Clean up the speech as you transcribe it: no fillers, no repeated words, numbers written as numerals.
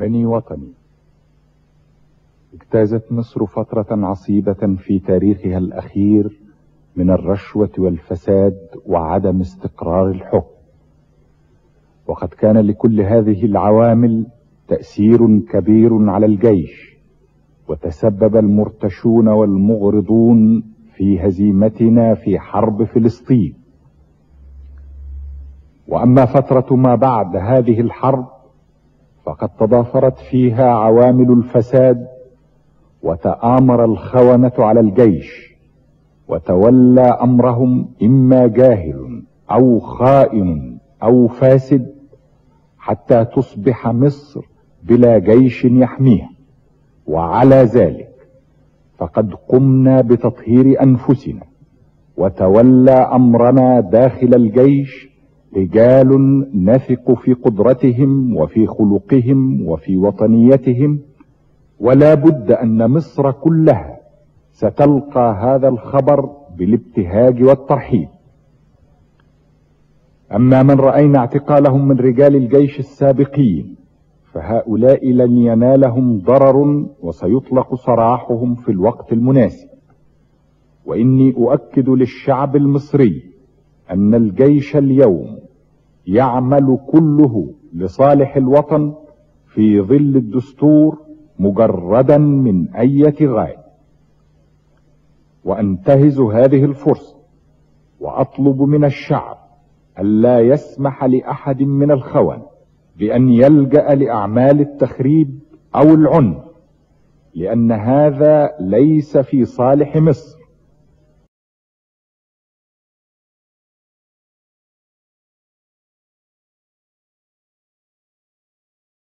بني وطني، اجتازت مصر فترة عصيبة في تاريخها الأخير من الرشوة والفساد وعدم استقرار الحكم، وقد كان لكل هذه العوامل تأثير كبير على الجيش، وتسبب المرتشون والمغرضون في هزيمتنا في حرب فلسطين. وأما فترة ما بعد هذه الحرب فقد تضافرت فيها عوامل الفساد، وتآمر الخونة على الجيش، وتولى أمرهم إما جاهل أو خائن أو فاسد، حتى تصبح مصر بلا جيش يحميها. وعلى ذلك فقد قمنا بتطهير أنفسنا، وتولى أمرنا داخل الجيش رجال نثق في قدرتهم وفي خلقهم وفي وطنيتهم، ولا بد أن مصر كلها ستلقى هذا الخبر بالابتهاج والترحيب. أما من رأينا اعتقالهم من رجال الجيش السابقين فهؤلاء لن ينالهم ضرر، وسيطلق سراحهم في الوقت المناسب. وإني أؤكد للشعب المصري أن الجيش اليوم يعمل كله لصالح الوطن في ظل الدستور مجردا من أي غاية. وأنتهز هذه الفرصة وأطلب من الشعب ألا يسمح لأحد من الخونة بأن يلجأ لأعمال التخريب أو العنف، لأن هذا ليس في صالح مصر